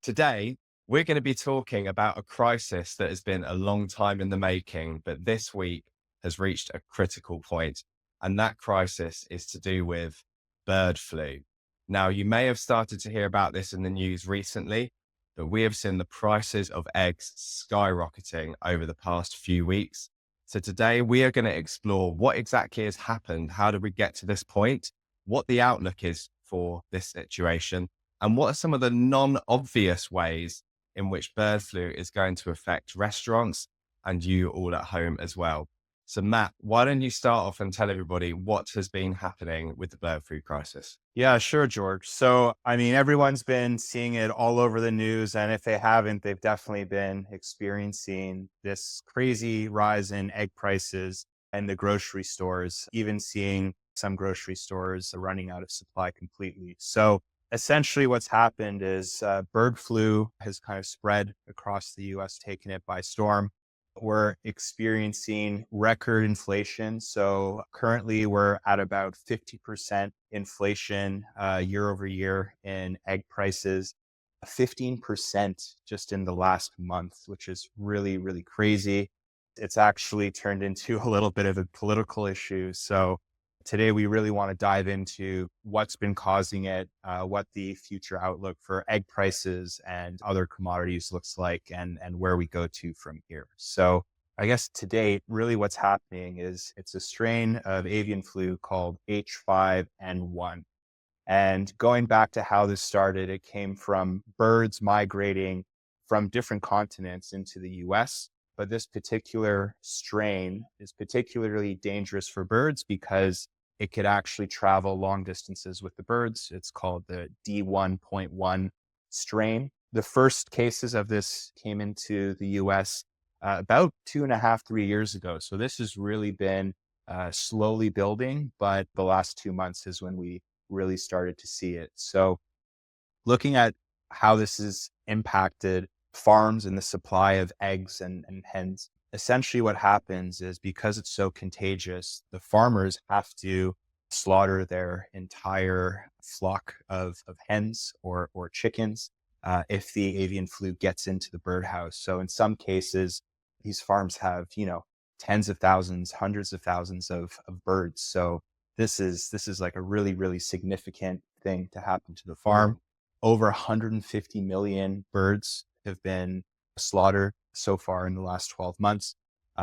Today, we're going to be talking about a crisis that has been a long time in the making, but this week has reached a critical point. And that crisis is to do with bird flu. Now, you may have started to hear about this in the news recently, but we have seen the prices of eggs skyrocketing over the past few weeks. So today we are going to explore what exactly has happened. How did we get to this point? What the outlook is for this situation, and what are some of the non-obvious ways in which bird flu is going to affect restaurants and you all at home as well? So Matt, why don't you start off and tell everybody what has been happening with the bird flu crisis? Yeah, sure, George. So, everyone's been seeing it all over the news. And if they haven't, they've definitely been experiencing this crazy rise in egg prices and the grocery stores, even seeing some grocery stores running out of supply completely. So, essentially, what's happened is bird flu has kind of spread across the US, taken it by storm. We're experiencing record inflation. So currently we're at about 50% inflation year over year in egg prices, 15% just in the last month, which is really, really crazy. It's actually turned into a little bit of a political issue. So today we really want to dive into what's been causing it, what the future outlook for egg prices and other commodities looks like, and where we go to from here. So I guess to date, really what's happening is it's a strain of avian flu called H5N1. And going back to how this started, it came from birds migrating from different continents into the US. But this particular strain is particularly dangerous for birds because it could actually travel long distances with the birds. It's called the D1.1 strain. The first cases of this came into the US about 2.5, 3 years ago. So this has really been slowly building, but the last 2 months is when we really started to see it. So looking at how this has impacted farms and the supply of eggs and hens, essentially what happens is because it's so contagious, the farmers have to slaughter their entire flock of hens or chickens if the avian flu gets into the birdhouse. So in some cases, these farms have, tens of thousands, hundreds of thousands of birds. So this is like a really, really significant thing to happen to the farm. Over 150 million birds have been slaughtered so far in the last 12 months.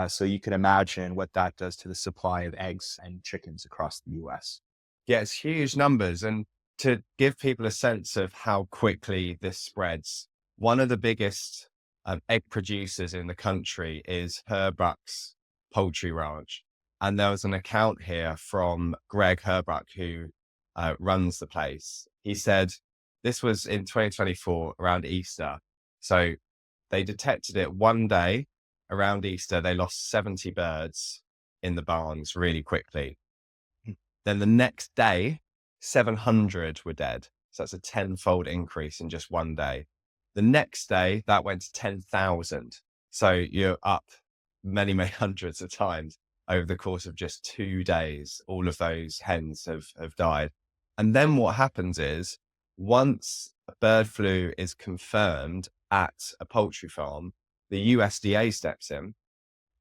So you can imagine what that does to the supply of eggs and chickens across the US. Yeah, it's huge numbers. And to give people a sense of how quickly this spreads, one of the biggest egg producers in the country is Herbuck's Poultry Ranch. And there was an account here from Greg Herbuck, who runs the place. He said this was in 2024 around Easter. So they detected it one day around Easter. They lost 70 birds in the barns really quickly. Then the next day, 700 were dead. So that's a tenfold increase in just one day. The next day, that went to 10,000. So you're up many, many hundreds of times over the course of just 2 days. All of those hens have died. And then what happens is once bird flu is confirmed at a poultry farm, the USDA steps in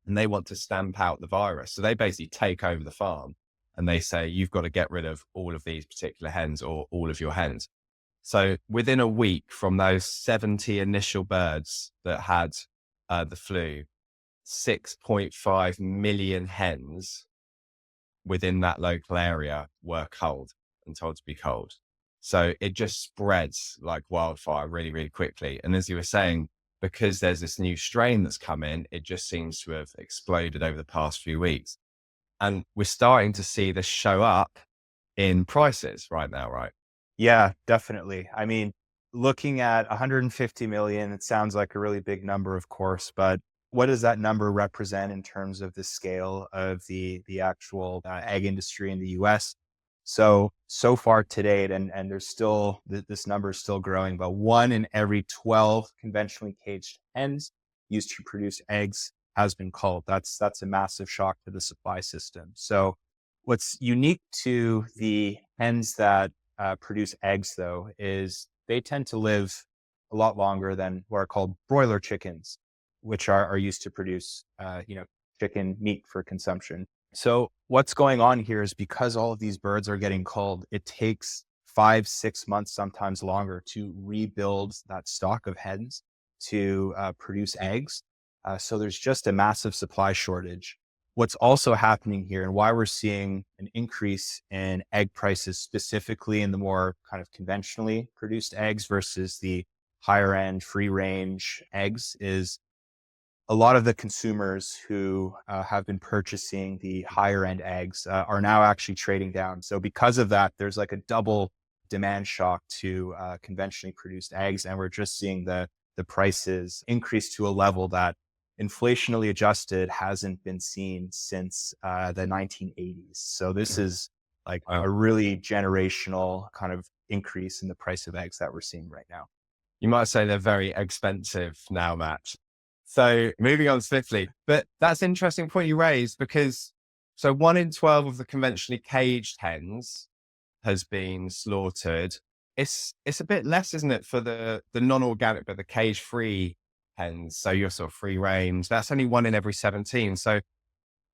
and they want to stamp out the virus. So they basically take over the farm and they say, you've got to get rid of all of these particular hens or all of your hens. So within a week from those 70 initial birds that had the flu, 6.5 million hens within that local area were culled and told to be culled. So it just spreads like wildfire really, really quickly. And as you were saying, because there's this new strain that's come in, it just seems to have exploded over the past few weeks. And we're starting to see this show up in prices right now, right? Yeah, definitely. Looking at 150 million, it sounds like a really big number, of course, but what does that number represent in terms of the scale of the actual egg industry in the US? So far to date, and there's still this number is still growing, but one in every 12 conventionally caged hens used to produce eggs has been culled. That's a massive shock to the supply system. So what's unique to the hens that produce eggs, though, is they tend to live a lot longer than what are called broiler chickens, which are used to produce, chicken meat for consumption. So what's going on here is because all of these birds are getting culled, it takes 5, 6 months, sometimes longer, to rebuild that stock of hens to produce eggs. So there's just a massive supply shortage. What's also happening here and why we're seeing an increase in egg prices, specifically in the more kind of conventionally produced eggs versus the higher end free range eggs, is a lot of the consumers who have been purchasing the higher end eggs are now actually trading down. So because of that, there's like a double demand shock to conventionally produced eggs, and we're just seeing the prices increase to a level that inflationally adjusted hasn't been seen since the 1980s. So this is like Wow. a really generational kind of increase in the price of eggs that we're seeing right now. You might say they're very expensive now, Matt. So moving on swiftly, but that's an interesting point you raised because so 1 in 12 of the conventionally caged hens has been slaughtered. It's a bit less, isn't it, for the non-organic, but the cage-free hens. So you're sort of free range. That's only 1 in every 17. So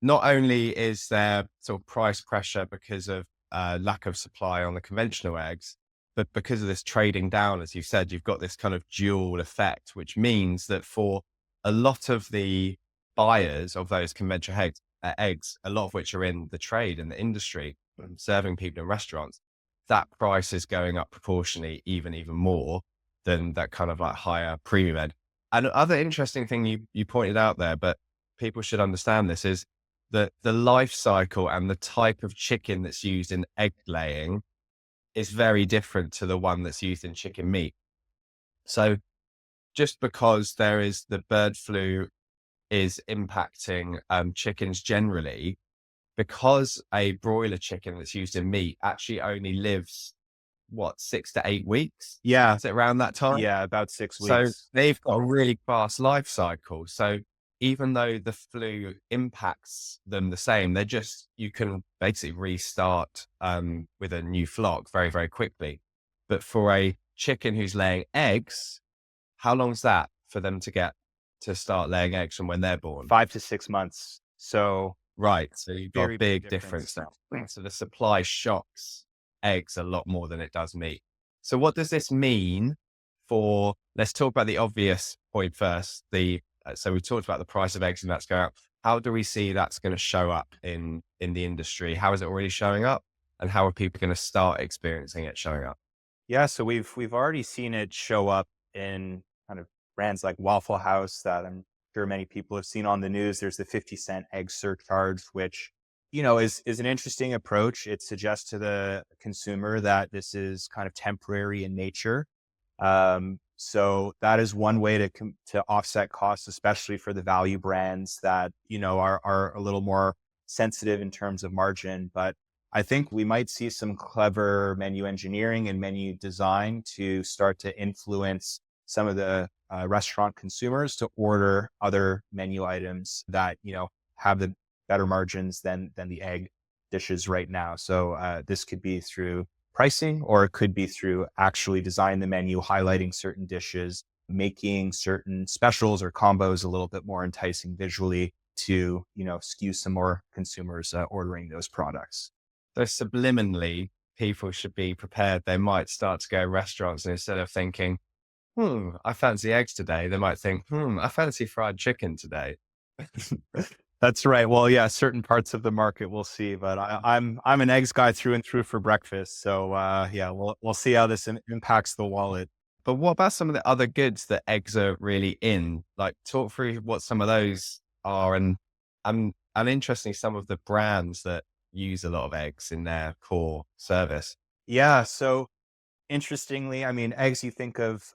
not only is there sort of price pressure because of lack of supply on the conventional eggs, but because of this trading down, as you said, you've got this kind of dual effect, which means that for a lot of the buyers of those conventional eggs, a lot of which are in the trade and the industry, serving people in restaurants, that price is going up proportionally, even more than that kind of like higher premium end. And other interesting thing you pointed out there, but people should understand this is that the life cycle and the type of chicken that's used in egg laying is very different to the one that's used in chicken meat. So just because there is the bird flu is impacting chickens generally, because a broiler chicken that's used in meat actually only lives, what, 6 to 8 weeks? Yeah, Is it around that time? yeah, about six So weeks. they've got a really fast life cycle. So even though the flu impacts them the same, they're just, you can basically restart with a new flock very, very quickly. But for a chicken who's laying eggs, how long's that for them to get to start laying eggs from when they're born? 5 to 6 months. So Right. So you've got a very big big difference difference. now. So the supply shocks eggs a lot more than it does meat. So what does this mean for, let's talk about the obvious point first. So we talked about the price of eggs and that's going up. How do we see that's going to show up in the industry? How is it already showing up? And how are people going to start experiencing it showing up? Yeah, so we've already seen it show up in kind of brands like Waffle House that I'm sure many people have seen on the news. There's the 50-cent egg surcharge, which, is an interesting approach. It suggests to the consumer that this is kind of temporary in nature. So that is one way to offset costs, especially for the value brands that, are a little more sensitive in terms of margin. But I think we might see some clever menu engineering and menu design to start to influence some of the restaurant consumers to order other menu items that have the better margins than the egg dishes right now. So this could be through pricing, or it could be through actually designing the menu, highlighting certain dishes, making certain specials or combos a little bit more enticing visually to skew some more consumers ordering those products. So subliminally, people should be prepared. They might start to go to restaurants and instead of thinking, I fancy eggs today, they might think, I fancy fried chicken today. That's right. Well, yeah, certain parts of the market we'll see, but I'm an eggs guy through and through for breakfast. So yeah, we'll see how this impacts the wallet. But what about some of the other goods that eggs are really in? Like, talk through what some of those are, and interestingly, some of the brands that use a lot of eggs in their core service. Yeah. So interestingly, I mean, eggs, you think of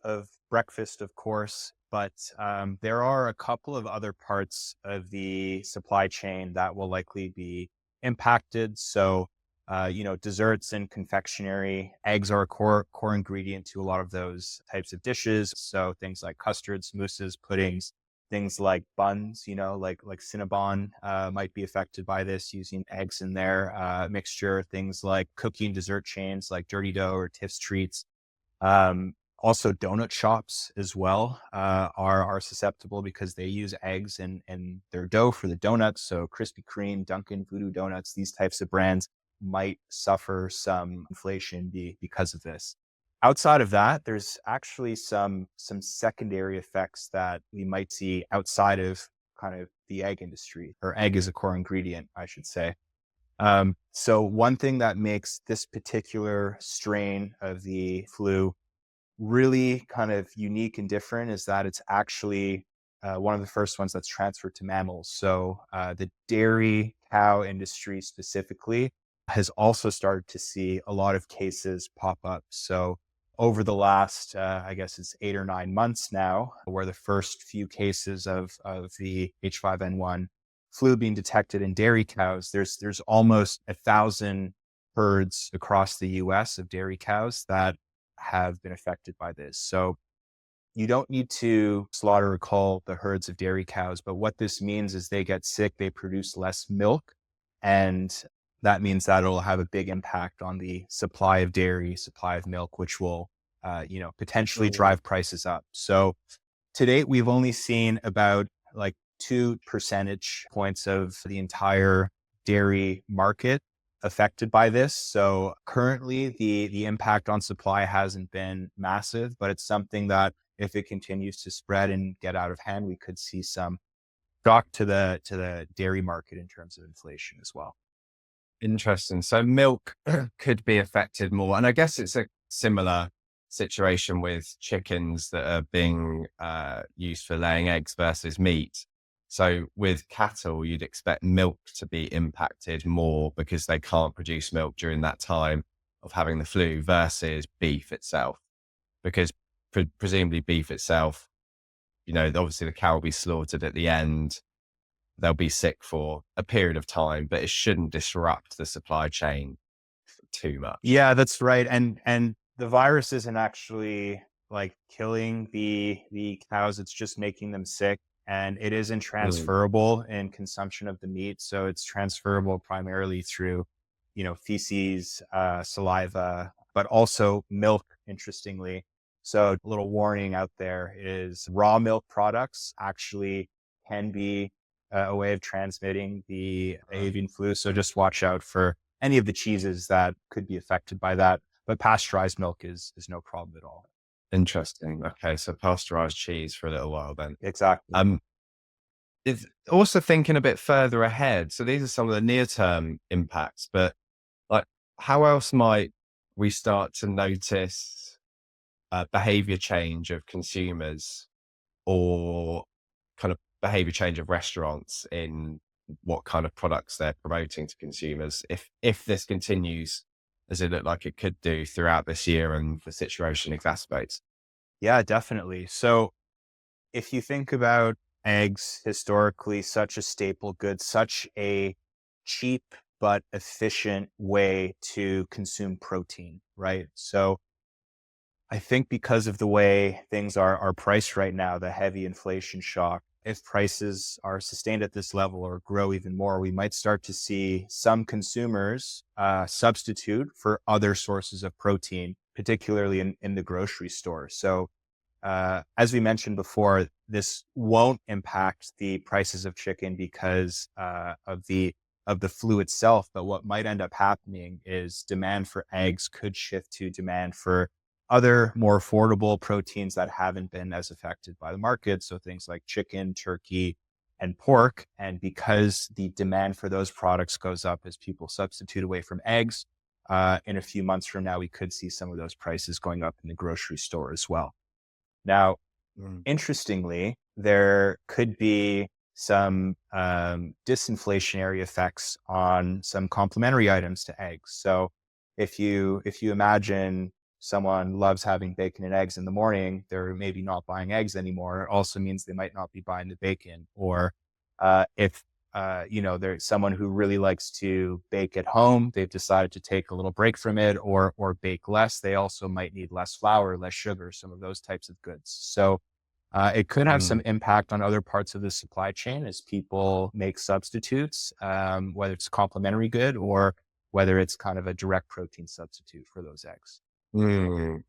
breakfast, of course, but there are a couple of other parts of the supply chain that will likely be impacted. So, desserts and confectionery, eggs are a core ingredient to a lot of those types of dishes. So things like custards, mousses, puddings, things like buns, like Cinnabon might be affected by this using eggs in their mixture. Things like cookie and dessert chains like Dirty Dough or Tiff's Treats. Also, donut shops as well are susceptible because they use eggs in their dough for the donuts. So Krispy Kreme, Dunkin', Voodoo Donuts, these types of brands might suffer some inflation because of this. Outside of that, there's actually some secondary effects that we might see outside of kind of the egg industry, or egg as a core ingredient, I should say. So one thing that makes this particular strain of the flu really kind of unique and different is that it's actually one of the first ones that's transferred to mammals. So the dairy cow industry specifically has also started to see a lot of cases pop up. So over the last, I guess it's 8 or 9 months now, where the first few cases of the H5N1 flu being detected in dairy cows, there's almost 1,000 herds across the US of dairy cows that have been affected by this. So you don't need to slaughter or cull the herds of dairy cows, but what this means is they get sick, they produce less milk, and that means that it'll have a big impact on the supply of dairy, supply of milk, which will, potentially Mm. drive prices up. So to date, we've only seen about like 2 percentage points of the entire dairy market affected by this. So currently the impact on supply hasn't been massive, but it's something that if it continues to spread and get out of hand, we could see some shock to the dairy market in terms of inflation as well. Interesting. So milk could be affected more. And I guess it's a similar situation with chickens that are being used for laying eggs versus meat. So with cattle, you'd expect milk to be impacted more because they can't produce milk during that time of having the flu versus beef itself. Because presumably beef itself, obviously the cow will be slaughtered at the end, they'll be sick for a period of time, but it shouldn't disrupt the supply chain too much. Yeah, that's right. And the virus isn't actually like killing the cows, it's just making them sick. And it isn't Mm. transferable in consumption of the meat. So it's transferable primarily through, feces, saliva, but also milk, interestingly. So a little warning out there is raw milk products actually can be a way of transmitting the avian flu. So just watch out for any of the cheeses that could be affected by that. But pasteurized milk is no problem at all. Interesting. Okay, so pasteurized cheese for a little while then. Exactly. Um, it's also thinking a bit further ahead. So these are some of the near-term impacts, but like, how else might we start to notice behavior change of consumers or kind of behavior change of restaurants in what kind of products they're promoting to consumers if this continues as it looked like it could do throughout this year and the situation exacerbates? Yeah, definitely. So if you think about eggs, historically, such a staple good, such a cheap but efficient way to consume protein, right? So I think because of the way things are priced right now, the heavy inflation shock, if prices are sustained at this level or grow even more, we might start to see some consumers substitute for other sources of protein, particularly in the grocery store. So as we mentioned before, this won't impact the prices of chicken because of the flu itself. But what might end up happening is demand for eggs could shift to demand for other more affordable proteins that haven't been as affected by the market. So things like chicken, turkey, and pork. And because the demand for those products goes up as people substitute away from eggs, in a few months from now, we could see some of those prices going up in the grocery store as well. Now, Mm. interestingly, there could be some disinflationary effects on some complementary items to eggs. So if you imagine someone loves having bacon and eggs in the morning, they're maybe not buying eggs anymore. It also means they might not be buying the bacon. Or if there's someone who really likes to bake at home, they've decided to take a little break from it or bake less. They also might need less flour, less sugar, some of those types of goods. So it could have some Mm. impact on other parts of the supply chain as people make substitutes, whether it's a complementary good or whether it's kind of a direct protein substitute for those eggs.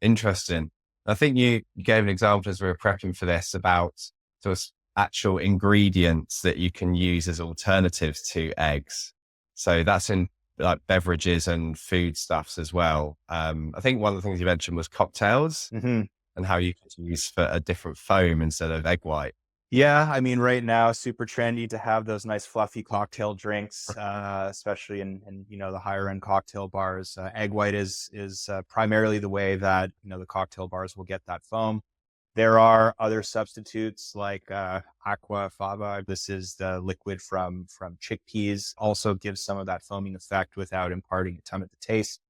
Interesting. I think you gave an example as we were prepping for this about sort of actual ingredients that you can use as alternatives to eggs. So that's in like beverages and foodstuffs as well. I think one of the things you mentioned was cocktails Mhm. and how you could use for a different foam instead of egg white. Yeah, I mean, right now, super trendy to have those nice fluffy cocktail drinks, especially in the higher end cocktail bars. Egg white is primarily the way that the cocktail bars will get that foam. There are other substitutes like aqua faba. This is the liquid from chickpeas. Also gives some of that foaming effect without imparting a ton of the taste.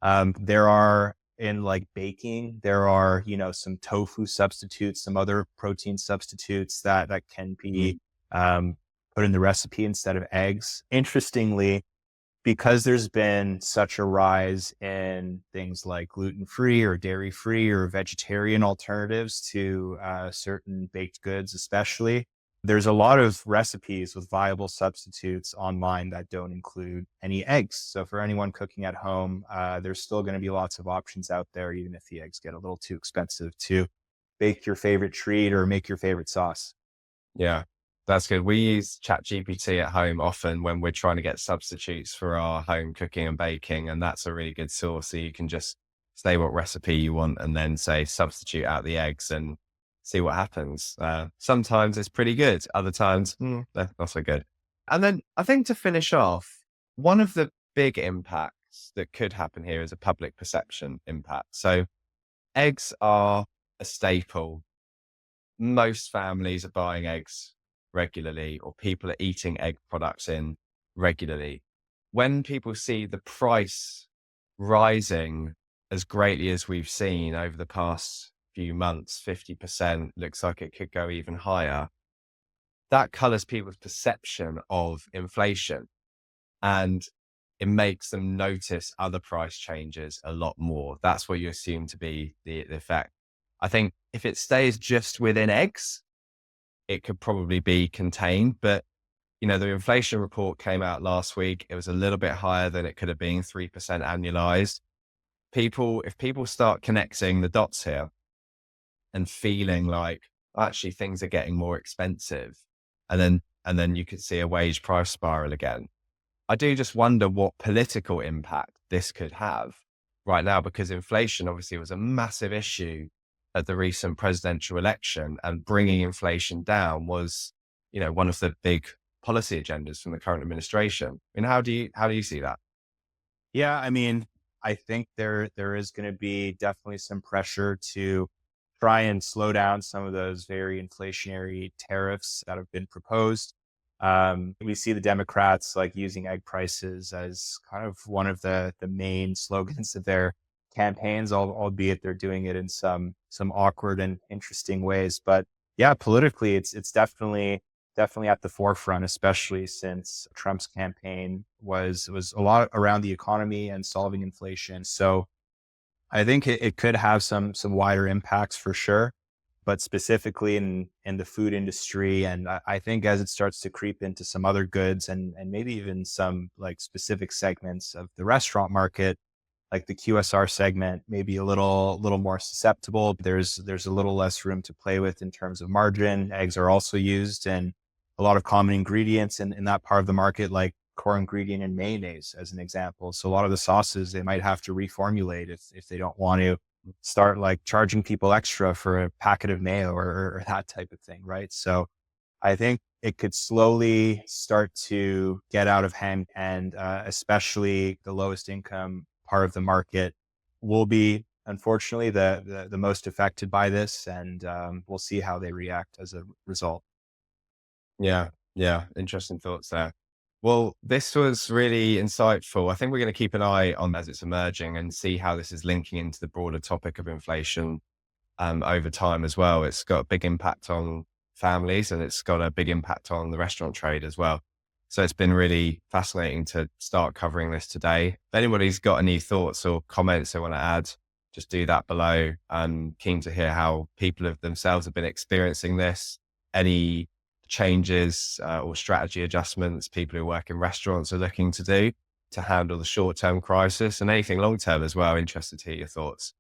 There are in like baking, there are, some tofu substitutes, some other protein substitutes that can Mm. be um, put in the recipe instead of eggs. Interestingly, because there's been such a rise in things like gluten-free or dairy-free or vegetarian alternatives to certain baked goods, especially, there's a lot of recipes with viable substitutes online that don't include any eggs. So for anyone cooking at home, there's still going to be lots of options out there, even if the eggs get a little too expensive to bake your favorite treat or make your favorite sauce. Yeah, that's good. We use ChatGPT at home often when we're trying to get substitutes for our home cooking and baking, and that's a really good source. So you can just say what recipe you want and then say substitute out the eggs and see what happens. Sometimes it's pretty good. Other times, they're not so good. And then I think to finish off, one of the big impacts that could happen here is a public perception impact. So eggs are a staple. Most families are buying eggs regularly, or people are eating egg products in regularly. When people see the price rising as greatly as we've seen over the past few months, 50%, looks like it could go even higher. That colors people's perception of inflation, and it makes them notice other price changes a lot more. That's what you assume to be the effect. I think if it stays just within eggs, it could probably be contained. But, the inflation report came out last week. It was a little bit higher than it could have been, 3% annualized. If people start connecting the dots here and feeling like actually things are getting more expensive, and then you could see a wage price spiral again. I do just wonder what political impact this could have right now, because inflation obviously was a massive issue at the recent presidential election, and bringing inflation down was, one of the big policy agendas from the current administration. I mean, how do you see that? Yeah, I mean, I think there is going to be definitely some pressure to try and slow down some of those very inflationary tariffs that have been proposed. We see the Democrats like using egg prices as kind of one of the main slogans of their campaigns, albeit they're doing it in some awkward and interesting ways. But yeah, politically, it's definitely at the forefront, especially since Trump's campaign was a lot around the economy and solving inflation. So I think it could have some wider impacts for sure, but specifically in the food industry, and I think as it starts to creep into some other goods and maybe even some like specific segments of the restaurant market, like the QSR segment, maybe a little more susceptible. There's a little less room to play with in terms of margin. Eggs are also used in a lot of common ingredients in that part of the market, like core ingredient in mayonnaise, as an example. So a lot of the sauces they might have to reformulate if they don't want to start like charging people extra for a packet of mayo or that type of thing, right? So I think it could slowly start to get out of hand, and especially the lowest income part of the market will be, unfortunately, the most affected by this, and we'll see how they react as a result. Yeah, yeah, interesting thoughts there. Well, this was really insightful. I think we're going to keep an eye on as it's emerging and see how this is linking into the broader topic of inflation over time as well. It's got a big impact on families, and it's got a big impact on the restaurant trade as well. So it's been really fascinating to start covering this today. If anybody's got any thoughts or comments they want to add, just do that below. I'm keen to hear how people have themselves have been experiencing this, any changes or strategy adjustments people who work in restaurants are looking to do to handle the short-term crisis, and anything long-term as well. Interested to hear your thoughts.